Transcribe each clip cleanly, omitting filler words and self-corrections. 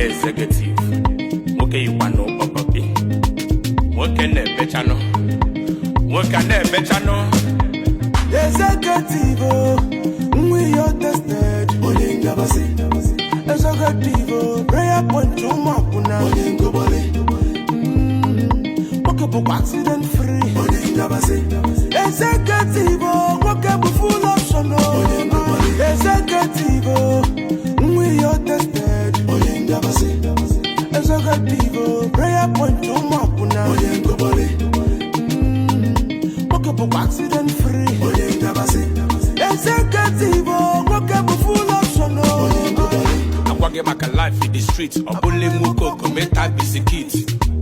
Ezegetive. Okay, you want no papi. What can I bet you know? What can I bet you know? Ezegetive, we are tested. Olinga basi. Ezegetive, prayer point to mapuna. Olingo bali. Walkable accident free. Olinga basi. Ezegetive, walkable full of sono. Olingo bali. Ezegetive, we are tested. Olinga basi. Ezegetive, prayer point to mapuna. Olingo bali. Walkable accident free. Olinga basi. Ezegetive, walkable full of sono. I want to make a life in the streets. Obule muko kometa bisikit.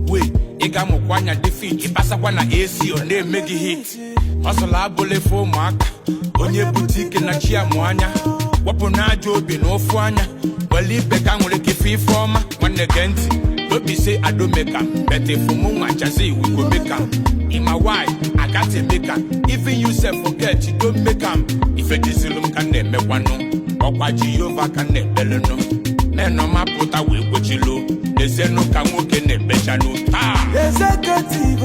Wait, ega mokwanya defeat. Ipasa wana AC on name make hit. Hustle abule for mark. Onye boutique na chia mwanya. Wapo na jobi no fwanya. Wali beka ngule kifi forma. Wane genti. Don't be say I don't make am. Bete fumu chazi we go make am. In my wife, I got to make am. Even you self forget you don't make am. If a disilum can name me one no. Okwa Jehovah can name beleno. Men no ma puta we wochilo. They say no can work in a becha no. Ah! Ezegetive,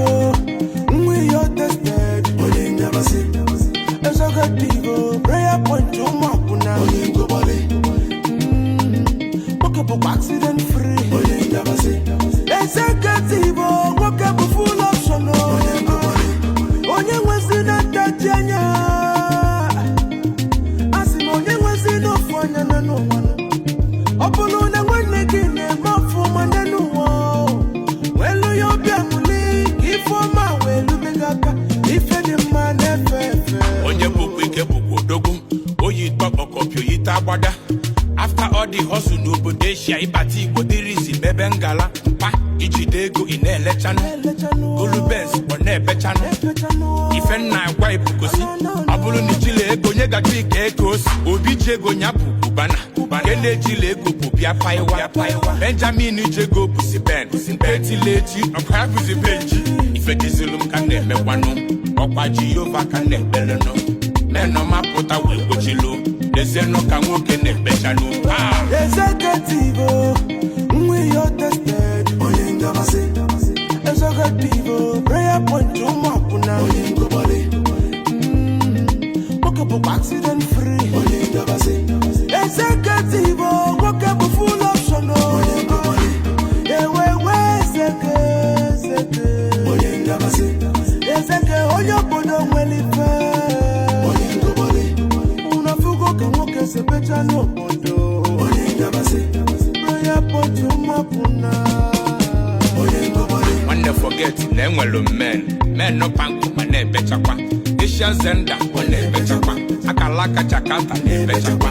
we are tested. Olinga basi. Ezegetive, prayer point to mapuna. Olingo bali. Walkable accident free. Olinga basi. Ezegetive, walkable full of sono. Olingo bali. Onye wezi na tajanya. Asimo onye wezi no fwanya na no wano. Opolo na wane kine mafu manenu wo. Welu yobi amuli. Ifo ma welu megaka. Ife di manefefe. Onye buku ike buku dogu. Oyi top okopyo yita wada. After all the hustle no bodesha ibati kodirizi bebe ngala. Pa ichidego ine lechano. Golubens one bechano. Ife na kwa ipukosi. Abulu ni jile ego nyega klike egos. Obi jego nyapu kubana. Kele jile ego bubia paiwa. Benjamin jego busi ben. Beti leji okwa busi benji. Ife dizilum kane me wano. Okwa Jehovah kane beleno. Meno maputa we wochilo. They no can walk in the bechano. Ah! Ezegetive, we are tested. Olinga basi. Ezegetive, prayer point to mapuna. Olingo bali. Walkable accident free. Olinga basi. Ezegetive, walkable full of sono. Olingo bali. Ewe zeke. Olinga basi. Ezeke oyo bodo mwelife. Olingo bali. Se becha no bodo. Olinga basi. Prayer point to mapuna. Olingo bali. When they forget, then well men no panku mane becha kwa. Isha zenda one becha kwa. Akalaka chakanta ne becha kwa.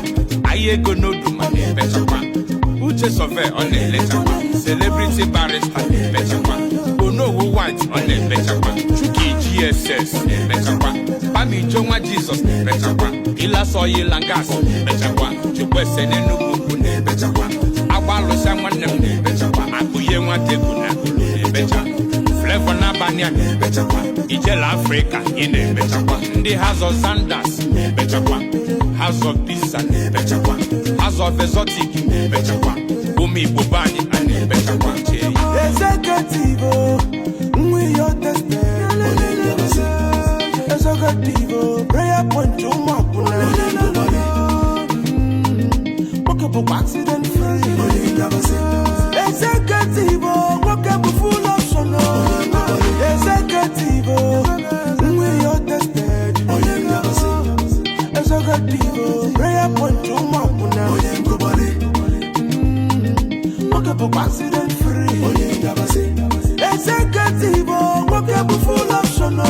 Ayego no do mane becha kwa. Uche sove on the lecha kwa. Celebrity barrister ne becha kwa. Ono who white on the becha kwa. Chuki GSS ne becha kwa. Pami Joma Jesus ne becha kwa. Ila soyi langas ne becha kwa. Chukwe sene nuku ne becha kwa. Awalo shamwa ne becha kwa. Akuye wateku na kulu ne becha. Flavor na banya ne becha kwa. Ijela Africa ne becha kwa. Ndi House of Sanders ne becha kwa. House of Pizza ne becha kwa. House of Exotic ne becha kwa. Umi Bubani ne becha kwa. Ezegetive, we are tested. Ezegetive, prayer point to mapuna. Walkable accident free. Ezegetive, walkable full of sono. Ezegetive, we are tested. Ezegetive, prayer point to mapuna. Walkable accident free. Ezegetive, walkable full of sono.